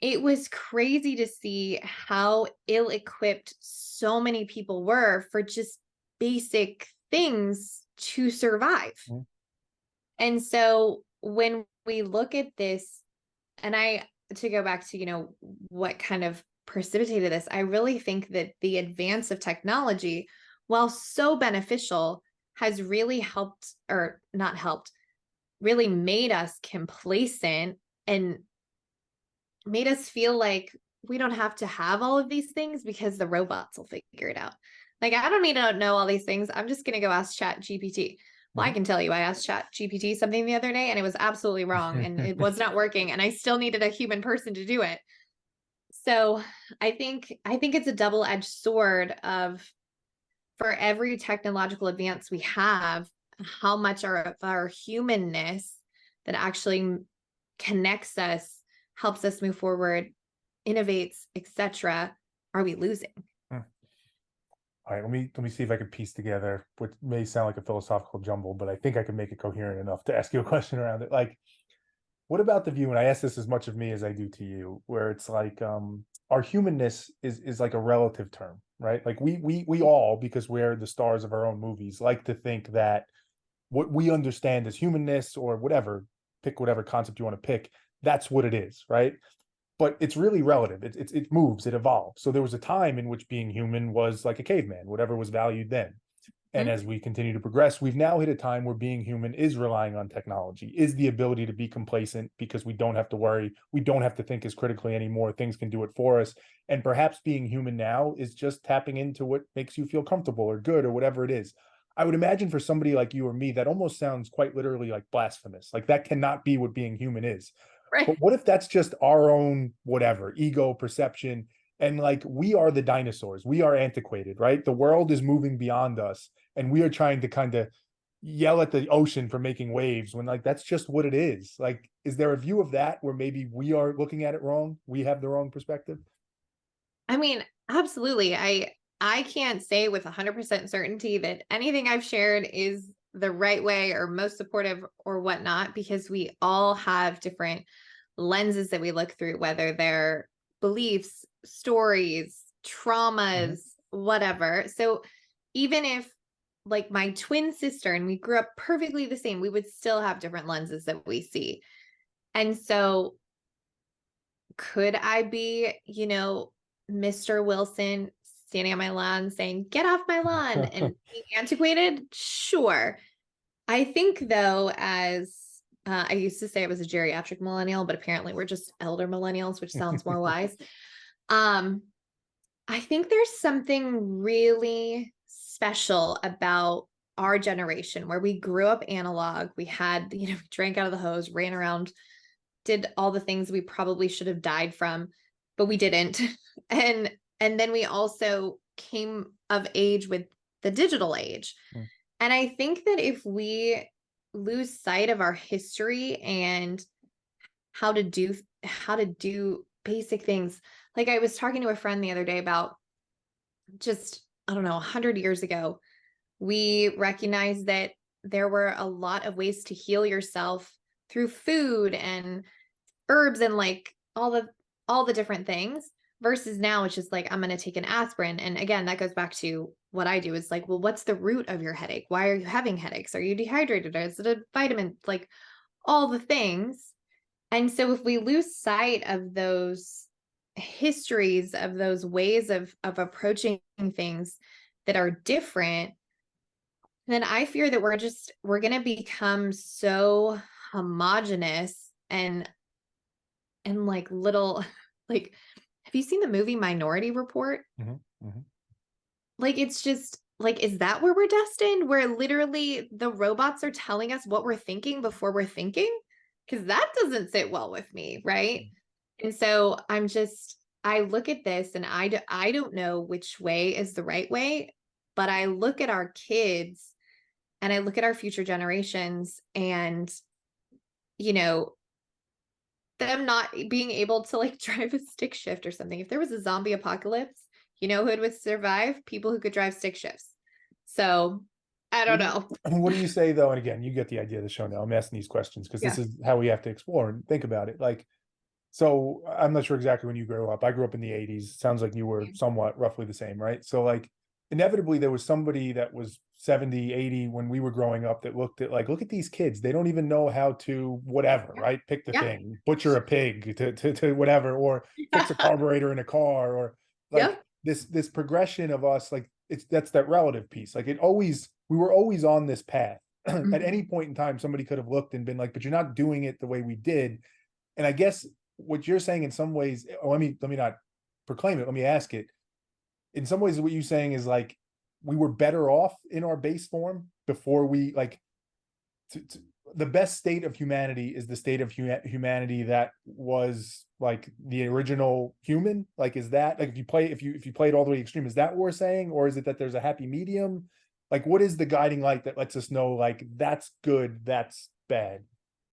it was crazy to see how ill-equipped so many people were for just basic things to survive. Mhm. And so when we look at this, and to go back to, what kind of precipitated this, I really think that the advance of technology, while so beneficial, has really helped, or not helped, really made us complacent and made us feel like we don't have to have all of these things because the robots will figure it out. Like, I don't need to know all these things. I'm just going to go ask Chat GPT. Well, I Mhm. can tell you, I asked Chat GPT something the other day and it was absolutely wrong and it was not working. And I still needed a human person to do it. So I think it's a double-edged sword of, for every technological advance we have, how much of our humanness that actually connects us, helps us move forward, innovates, etc., are we losing? All right, let me see if I can piece together what may sound like a philosophical jumble, but I think I can make it coherent enough to ask you a question around it. Like, what about the view, and I ask this as much of me as I do to you, where it's like our humanness is like a relative term, right? Like we all, because we're the stars of our own movies, like to think that what we understand as humanness or whatever, pick whatever concept you want to pick, that's what it is, right? But it's really relative. It moves, it evolves. So there was a time in which being human was like a caveman, whatever was valued then. And Mhm. as we continue to progress, we've now hit a time where being human is relying on technology, is the ability to be complacent because we don't have to worry, we don't have to think as critically anymore. Things can do it for us. And perhaps being human now is just tapping into what makes you feel comfortable or good or whatever it is. I would imagine for somebody like you or me, that almost sounds quite literally like blasphemous. Like that cannot be what being human is. Right. But what if that's just our own whatever ego perception? And like we are the dinosaurs, we are antiquated, right? The world is moving beyond us, and we are trying to kind of yell at the ocean for making waves when like that's just what it is. Like, is there a view of that where maybe we are looking at it wrong? We have the wrong perspective? I mean, absolutely. I can't say with 100% certainty that anything I've shared is the right way or most supportive or whatnot, because we all have different lenses that we look through, whether they're beliefs, stories, Mhm. traumas, whatever. So even if, like, my twin sister and we grew up perfectly the same, we would still have different lenses that we see. And so could I be, Mr. Wilson standing on my lawn saying, "Get off my lawn," and being antiquated? Sure. I think, though, as I used to say, I was a geriatric millennial, but apparently we're just elder millennials, which sounds more wise. Um, I think there's something really special about our generation where we grew up analog. We had, we drank out of the hose, ran around, did all the things we probably should have died from, but we didn't. And then we also came of age with the digital age. Mm. And I think that if we lose sight of our history and how to do how to do basic things. Like, I was talking to a friend the other day about, just, I don't know, 100 years ago, we recognized that there were a lot of ways to heal yourself through food and herbs and like all the different things, versus now it's just like, I'm going to take an aspirin. And again, that goes back to what I do, is like, well, what's the root of your headache? Why are you having headaches? Are you dehydrated? Or is it a vitamin? Like, all the things. And so if we lose sight of those histories, of those ways of approaching things that are different, then I fear that we're going to become so homogenous and like little, like, have you seen the movie Minority Report? Mhm. Mhm. Like, it's just like, is that where we're destined, where literally the robots are telling us what we're thinking before we're thinking? Because that doesn't sit well with me, right? And so I look at this and I don't know which way is the right way, but I look at our kids and I look at our future generations, and, you know, them not being able to like drive a stick shift or something. If there was a zombie apocalypse, who would survive? People who could drive stick shifts. So I don't What do you know. what do you say though? And again, you get the idea of the show now. I'm asking these questions because this Yeah. is how we have to explore and think about it. Like, So I'm not sure exactly when you grew up. I grew up in the 80s. Sounds like you were somewhat roughly the same, right? So like inevitably there was somebody that was 70, 80 when we were growing up that looked at like, look at these kids. They don't even know how to whatever, Yeah. right? Pick the Yeah. thing, butcher a pig to whatever, or fix a carburetor in a car, or like Yep. this progression of us, like it's that's that relative piece. Like it always, we were always on this path. At Mhm. any point in time, somebody could have looked and been like, but you're not doing it the way we did. And I guess what you're saying in some ways, let me not proclaim it, let me ask it. In some ways, what you're saying is like we were better off in our base form before we like the best state of humanity is the state of humanity that was like the original human. Like, is that like if you play it all the way extreme, is that what we're saying, or is it that there's a happy medium? Like, what is the guiding light that lets us know like that's good, that's bad?